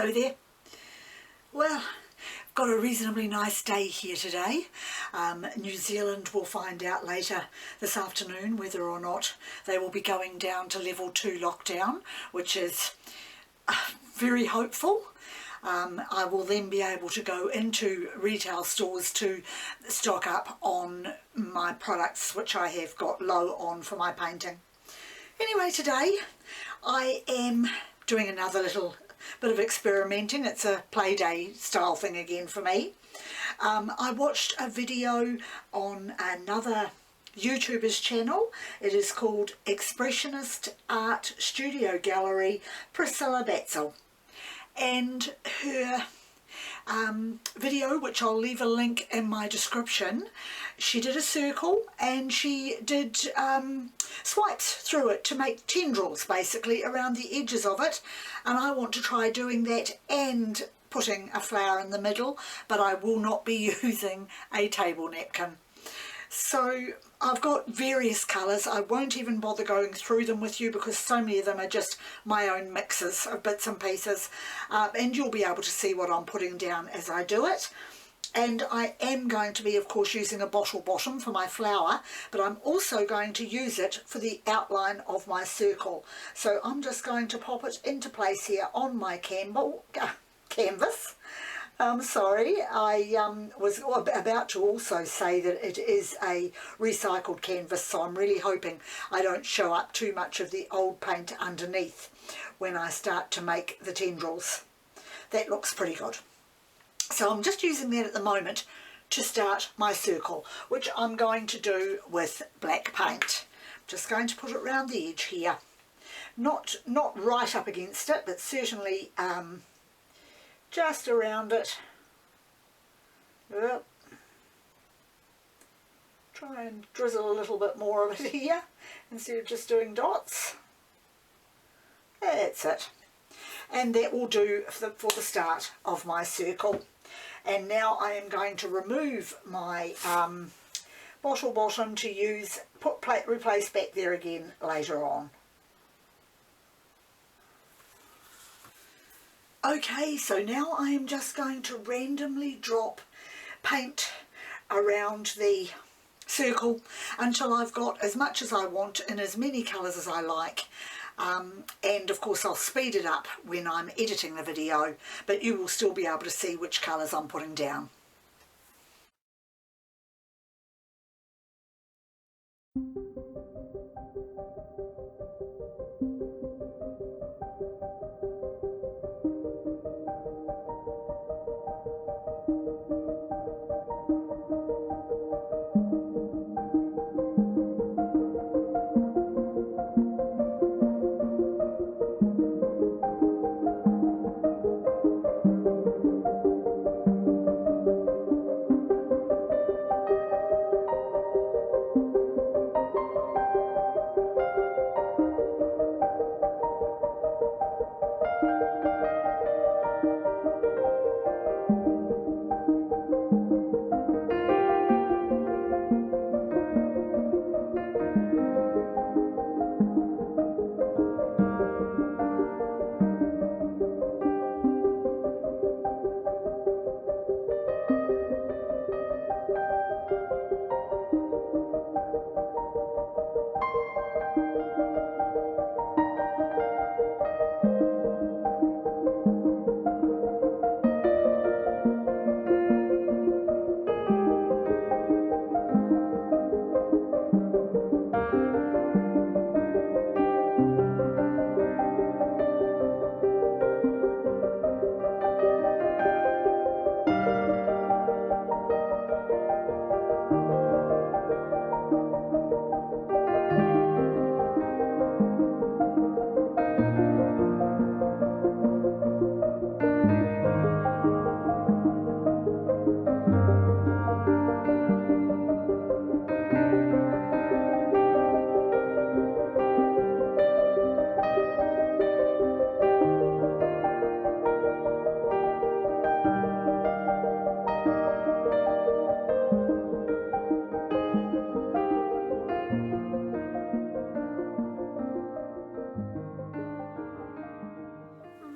Hello there. Well, I've got a reasonably nice day here today. New Zealand will find out later this afternoon whether or not they will be going down to level 2 lockdown, which is very hopeful. I will then be able to go into retail stores to stock up on my products which I have got low on for my painting. Anyway, today I am doing another little bit of experimenting. It's a play day style thing again for me. I watched a video on another YouTuber's channel. It is called Expressionist Art Studio Gallery Priscilla Batzell, and her video, which I'll leave a link in my description, she did a circle and she did swipes through it to make tendrils basically around the edges of it, and I want to try doing that and putting a flower in the middle, but I will not be using a table napkin. So I've got various colours. I won't even bother going through them with you because so many of them are just my own mixes of bits and pieces, and you'll be able to see what I'm putting down as I do it. And I am going to be, of course, using a bottle bottom for my flower, but I'm also going to use it for the outline of my circle. So I'm just going to pop it into place here on my canvas. Sorry, I was about to also say that it is a recycled canvas, so I'm really hoping I don't show up too much of the old paint underneath when I start to make the tendrils. That looks pretty good. So I'm just using that at the moment to start my circle, which I'm going to do with black paint. I'm just going to put it around the edge here. Not right up against it, but certainly just around it. Yep. Try and drizzle a little bit more of it here instead of just doing dots. That's it. And that will do for the start of my circle. And now I am going to remove my bottle bottom to replace back there again later on. Okay, so now I am just going to randomly drop paint around the circle until I've got as much as I want in as many colours as I like. And of course I'll speed it up when I'm editing the video, but you will still be able to see which colours I'm putting down.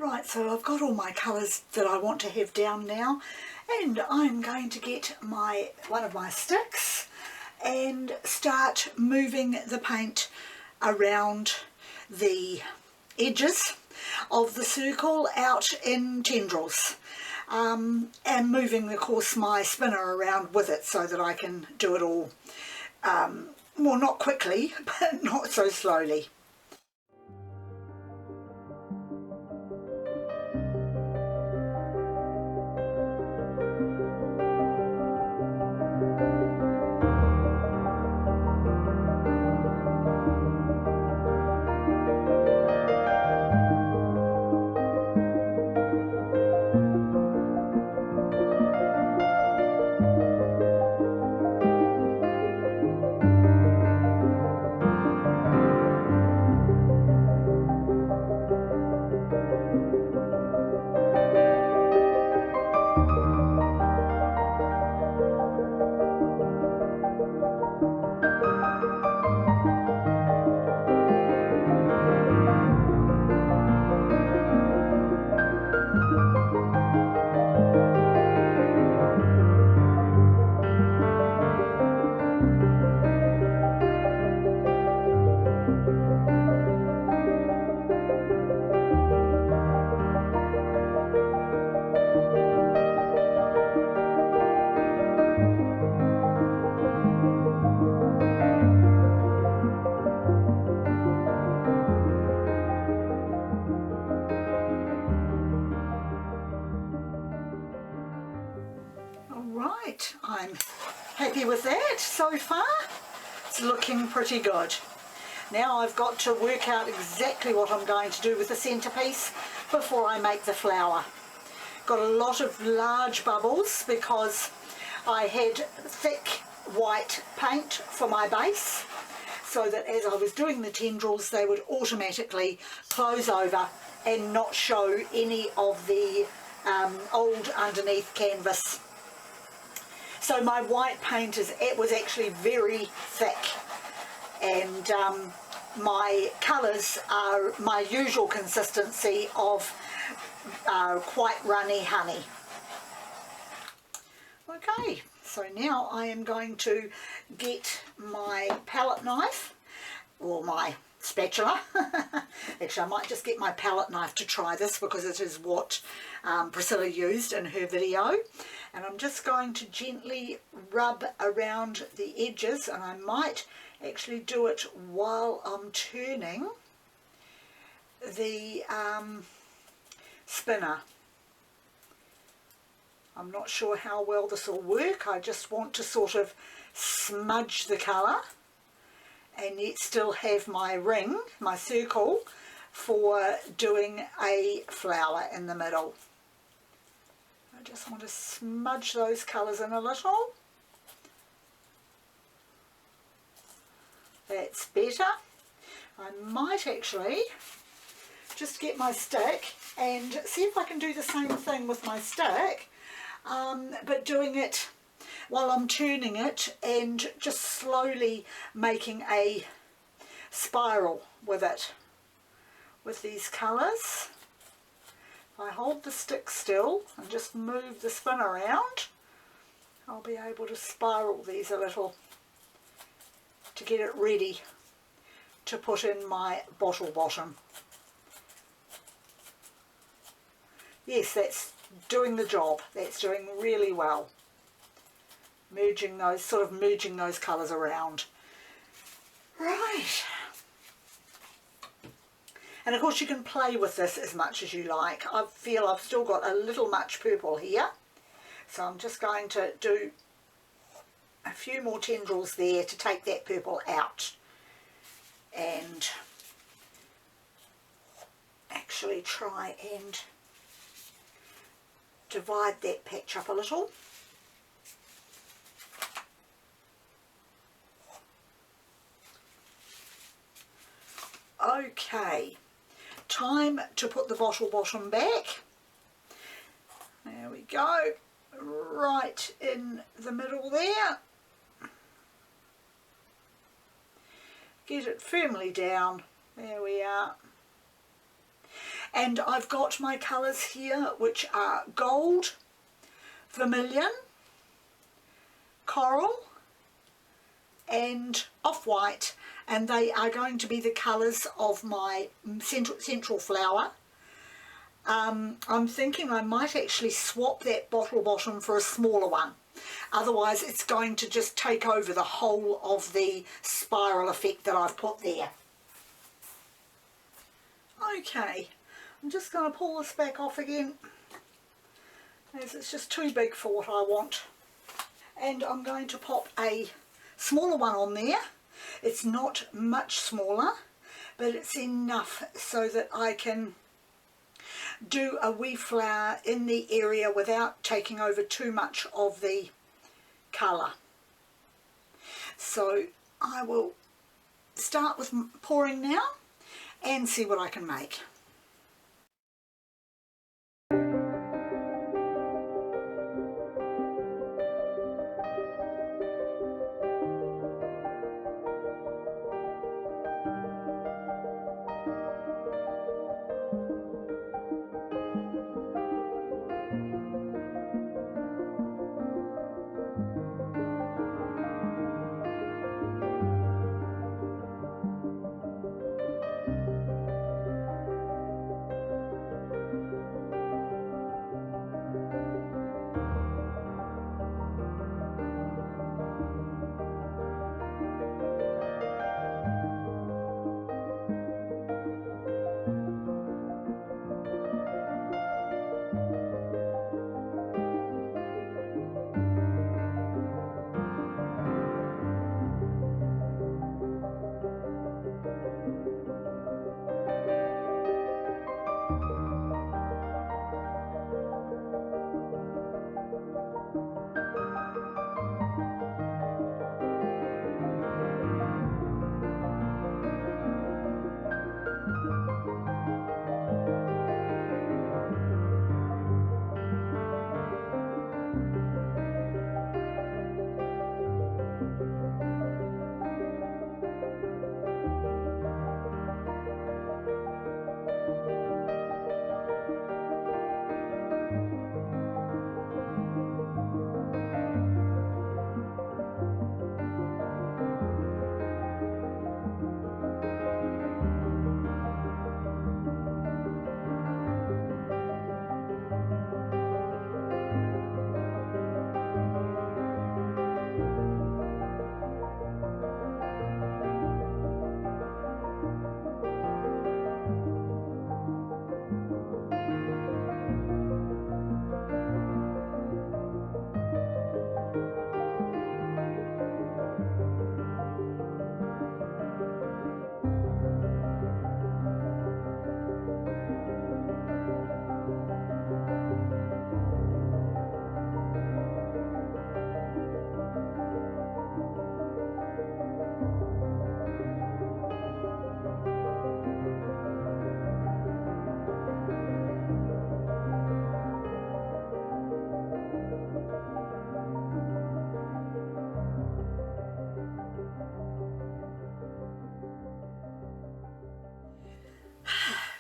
Right, so I've got all my colours that I want to have down now, and I'm going to get one of my sticks and start moving the paint around the edges of the circle out in tendrils, and moving, of course, my spinner around with it so that I can do it all, well, not quickly, but not so slowly. Alright, I'm happy with that so far. It's looking pretty good. Now I've got to work out exactly what I'm going to do with the centrepiece before I make the flower. Got a lot of large bubbles because I had thick white paint for my base, so that as I was doing the tendrils they would automatically close over and not show any of the old underneath canvas. So my white paint was actually very thick, and my colours are my usual consistency of quite runny honey. Okay, so now I am going to get my palette knife, or my spatula. Actually, I might just get my palette knife to try this because it is what Priscilla used in her video. And I'm just going to gently rub around the edges, and I might actually do it while I'm turning the spinner. I'm not sure how well this will work. I just want to sort of smudge the colour and yet still have my ring, my circle, for doing a flower in the middle. I just want to smudge those colours in a little. That's better. I might actually just get my stick and see if I can do the same thing with my stick, but doing it while I'm turning it and just slowly making a spiral with it, with these colours. If I hold the stick still and just move the spin around, I'll be able to spiral these a little to get it ready to put in my bottle bottom. Yes, that's doing the job. That's doing really well. Merging those colours around. Right. And of course you can play with this as much as you like. I feel I've still got a little much purple here, so I'm just going to do a few more tendrils there to take that purple out and actually try and divide that patch up a little. Okay, time to put the bottle bottom back. There we go, right in the middle there. Get it firmly down. There we are. And I've got my colours here, which are gold, vermilion, coral and off-white, and they are going to be the colours of my central flower. I'm thinking I might actually swap that bottle bottom for a smaller one, otherwise it's going to just take over the whole of the spiral effect that I've put there. Okay, I'm just going to pull this back off again, as it's just too big for what I want. And I'm going to pop a smaller one on there. It's not much smaller, but it's enough so that I can do a wee flower in the area without taking over too much of the colour. So I will start with pouring now and see what I can make.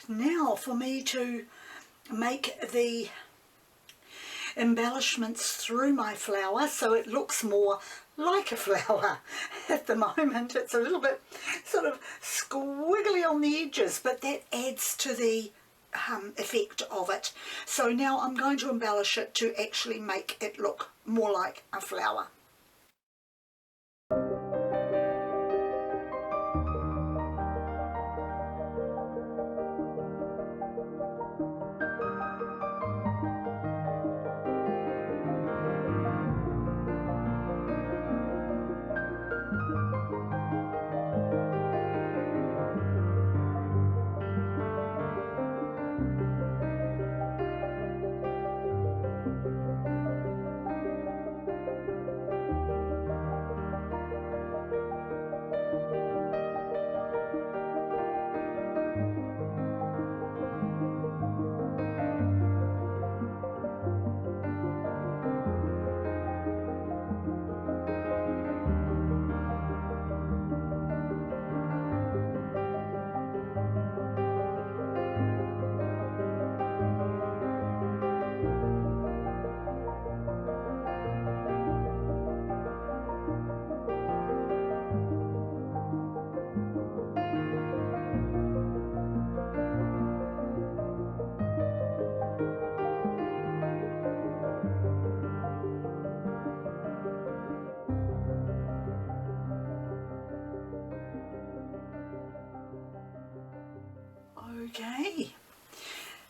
Now for me to make the embellishments through my flower so it looks more like a flower. At the moment it's a little bit sort of squiggly on the edges, but that adds to the effect of it. So now I'm going to embellish it to actually make it look more like a flower.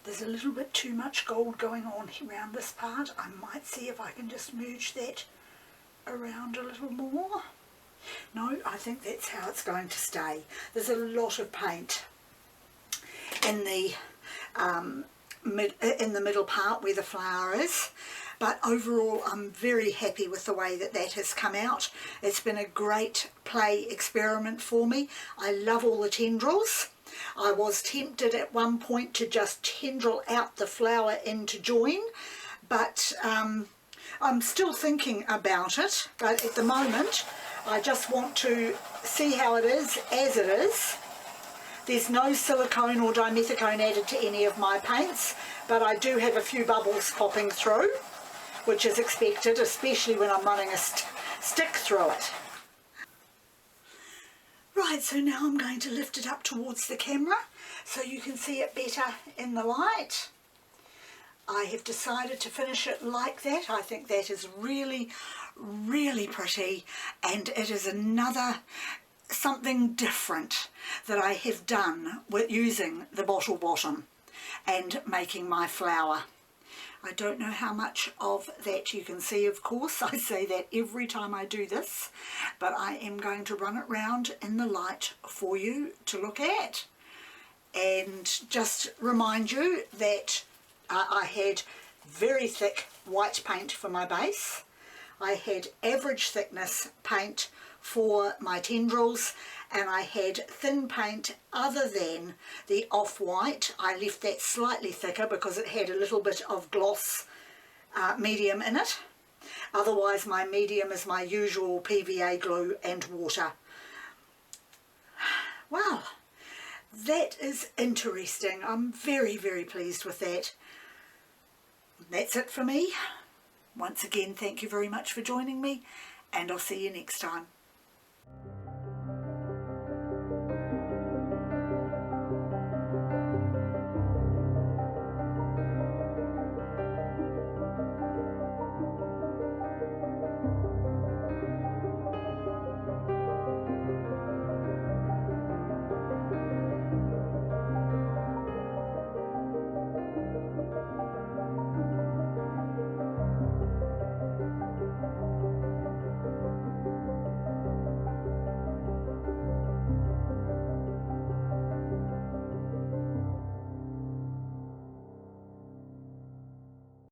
There's a little bit too much gold going on around this part. I might see if I can just merge that around a little more. No, I think that's how it's going to stay. There's a lot of paint in the middle part where the flower is, but overall I'm very happy with the way that that has come out. It's been a great play experiment for me. I love all the tendrils. I was tempted at one point to just tendril out the flower in to join, but I'm still thinking about it. But at the moment I just want to see how it is as it is. There's no silicone or dimethicone added to any of my paints, but I do have a few bubbles popping through, which is expected, especially when I'm running a stick through it. Right, so now I'm going to lift it up towards the camera so you can see it better in the light. I have decided to finish it like that. I think that is really, really pretty, and it is another something different that I have done with using the bottle bottom and making my flower. I don't know how much of that you can see, of course. I say that every time I do this, but I am going to run it round in the light for you to look at. And just remind you that I had very thick white paint for my base. I had average thickness paint for my tendrils, and I had thin paint other than the off-white. I left that slightly thicker because it had a little bit of gloss medium in it. Otherwise my medium is my usual PVA glue and water. Well, that is interesting. I'm very, very pleased with that. That's it for me. Once again, thank you very much for joining me, and I'll see you next time.